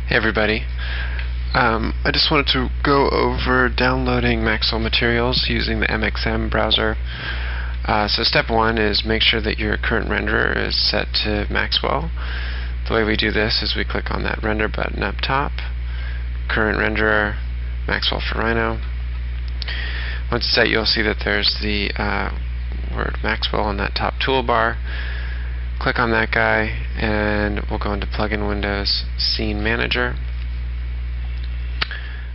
Hey everybody. I just wanted to go over downloading Maxwell materials using the MXM browser. So step one is make sure that your current renderer is set to Maxwell. The way we do this is we click on that render button up top, current renderer, Maxwell for Rhino. Once it's set, you'll see that there's the word Maxwell on that top toolbar. Click on that guy and we'll go into Plugin Windows, Scene Manager.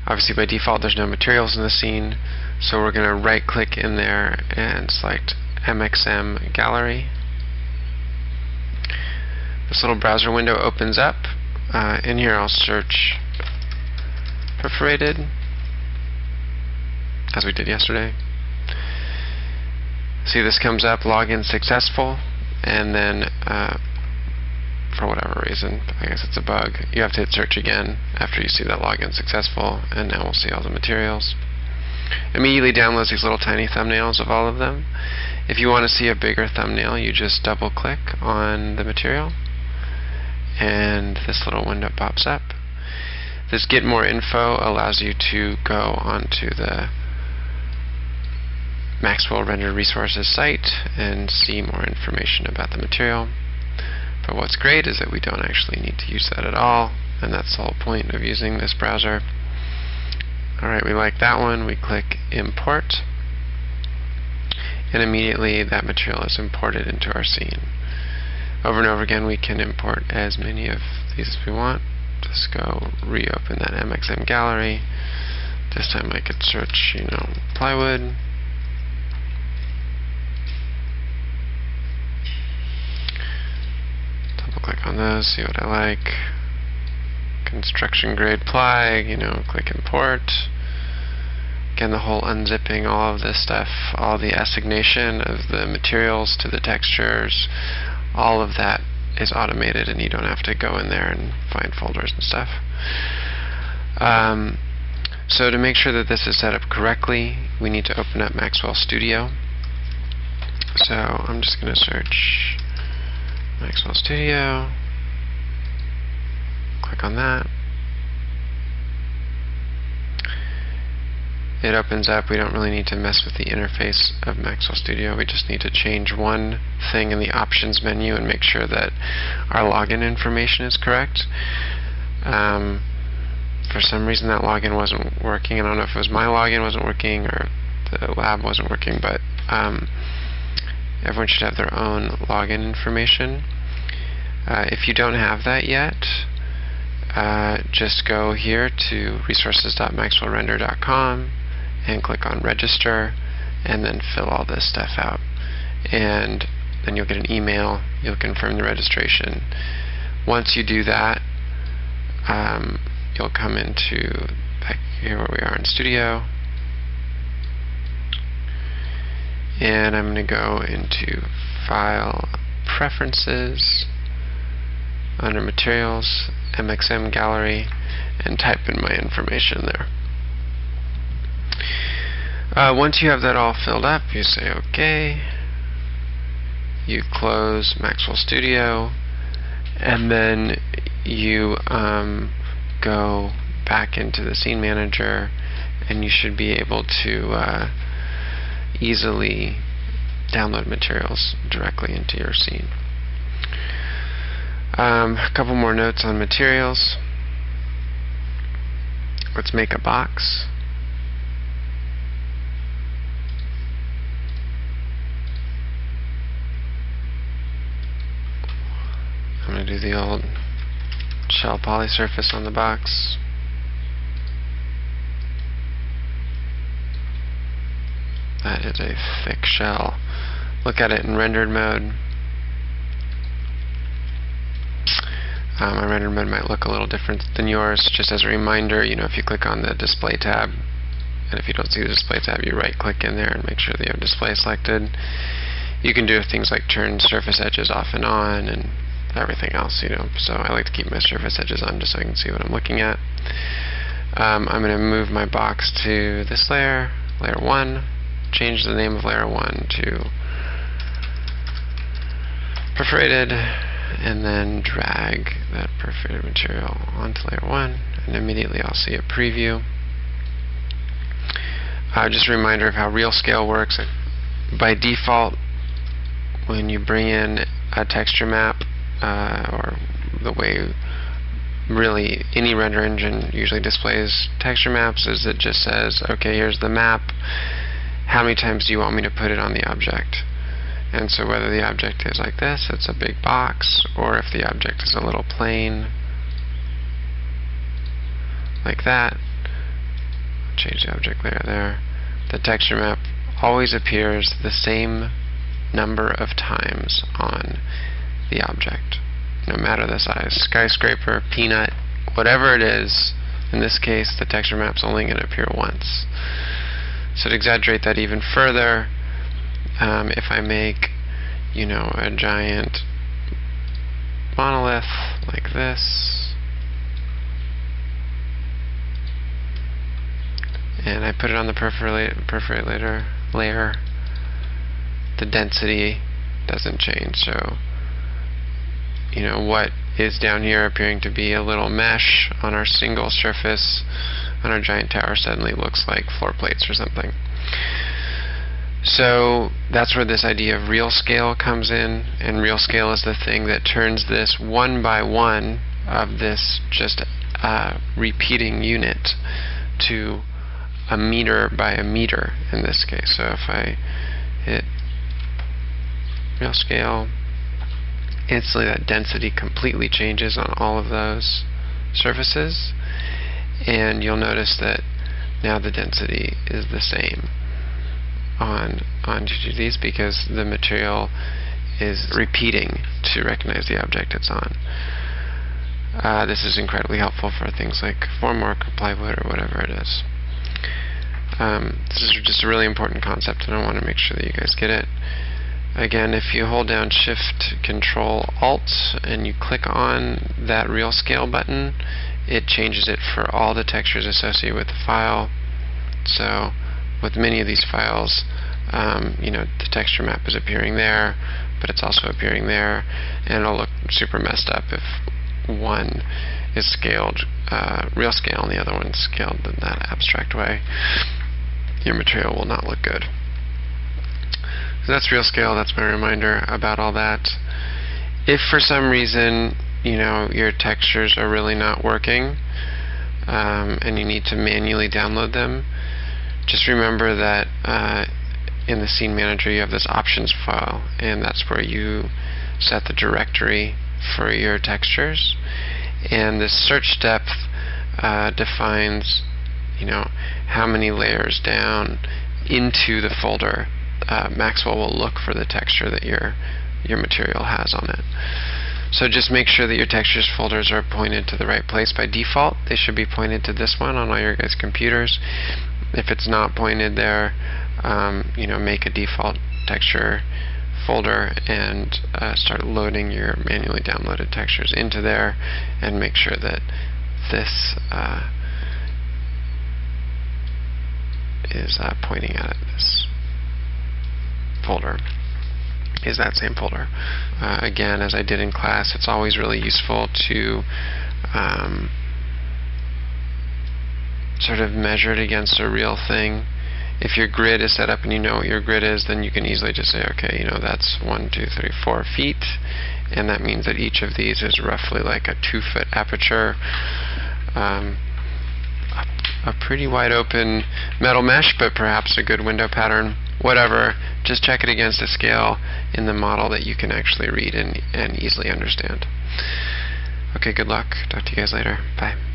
Obviously by default there's no materials in the scene, so we're going to right click in there and select MXM Gallery. This little browser window opens up. In here I'll search perforated, as we did yesterday. See, this comes up, login successful, and then for whatever reason, I guess it's a bug, you have to hit search again after you see that login successful, and now we'll see all the materials. Immediately downloads these little tiny thumbnails of all of them. If you want to see a bigger thumbnail, you just double click on the material and this little window pops up. This Get More Info allows you to go onto the Maxwell Render Resources site and see more information about the material. But what's great is that we don't actually need to use that at all, and that's the whole point of using this browser. Alright, we like that one. We click Import, and immediately that material is imported into our scene. Over and over again we can import as many of these as we want. Just go reopen that MXM gallery. This time I could search, plywood. Click on those, see what I like. Construction grade ply, click import. Again, the whole unzipping all of this stuff, all the assignation of the materials to the textures, all of that is automated and you don't have to go in there and find folders and stuff. So to make sure that this is set up correctly, we need to open up Maxwell Studio. So I'm just going to search Maxwell Studio, click on that. It opens up. We don't really need to mess with the interface of Maxwell Studio. We just need to change one thing in the options menu and make sure that our login information is correct. For some reason that login wasn't working. I don't know if it was my login wasn't working or the lab wasn't working, but everyone should have their own login information. If you don't have that yet, just go here to resources.maxwellrender.com and click on register and then fill all this stuff out. And then you'll get an email, you'll confirm the registration. Once you do that, you'll come into back here where we are in Studio. And I'm going to go into File, Preferences, under Materials, MXM Gallery, and type in my information there. Once you have that all filled up, you say OK. You close Maxwell Studio, and then you go back into the Scene Manager, and you should be able to easily download materials directly into your scene. A couple more notes on materials. Let's make a box. I'm going to do the old shell poly surface on the box. That is a thick shell. Look at it in rendered mode. My rendered mode might look a little different than yours. Just as a reminder, if you click on the display tab, and if you don't see the display tab, you right click in there and make sure that you have display selected. You can do things like turn surface edges off and on and everything else, so I like to keep my surface edges on just so I can see what I'm looking at. I'm going to move my box to this layer, layer 1, change the name of layer 1 to perforated, and then drag that perforated material onto layer 1, and immediately I'll see a preview. Just a reminder of how real scale works. By default, when you bring in a texture map, or the way really any render engine usually displays texture maps, is it just says, okay, here's the map, how many times do you want me to put it on the object? And so whether the object is like this, it's a big box, or if the object is a little plane like that, change the object layer there, the texture map always appears the same number of times on the object, no matter the size. Skyscraper, peanut, whatever it is, in this case the texture map's only going to appear once. So to exaggerate that even further, if I make, you know, a giant monolith like this, and I put it on the perforate layer, the density doesn't change. So, you know, what is down here appearing to be a little mesh on our single surface on our giant tower suddenly looks like floor plates or something. So that's where this idea of real scale comes in, and real scale is the thing that turns this one by one of this just repeating unit to a meter by a meter in this case. So if I hit real scale, instantly that density completely changes on all of those surfaces, and you'll notice that now the density is the same on each of these because the material is repeating to recognize the object it's on. This is incredibly helpful for things like formwork or plywood or whatever it is. This is just a really important concept, and I want to make sure that you guys get it. Again, if you hold down Shift, Control, Alt, and you click on that Real Scale button, it changes it for all the textures associated with the file. So with many of these files, you know, the texture map is appearing there, but it's also appearing there, and it'll look super messed up if one is scaled real scale and the other one's scaled in that abstract way. Your material will not look good. So that's real scale. That's my reminder about all that. If for some reason, you know, your textures are really not working, and you need to manually download them, just remember that in the scene manager you have this options file, and that's where you set the directory for your textures. And this search depth defines, you know, how many layers down into the folder Maxwell will look for the texture that your material has on it. So just make sure that your textures folders are pointed to the right place. By default, they should be pointed to this one on all your guys' computers. If it's not pointed there, you know, make a default texture folder and start loading your manually downloaded textures into there, and make sure that this is pointing at it. This folder is that same folder. Again, as I did in class, it's always really useful to sort of measure it against a real thing. If your grid is set up and you know what your grid is, then you can easily just say, okay, you know, that's 1, 2, 3, 4 feet, and that means that each of these is roughly like a 2-foot aperture. A pretty wide open metal mesh, but perhaps a good window pattern. Whatever, just check it against a scale in the model that you can actually read and easily understand. Okay, good luck. Talk to you guys later. Bye.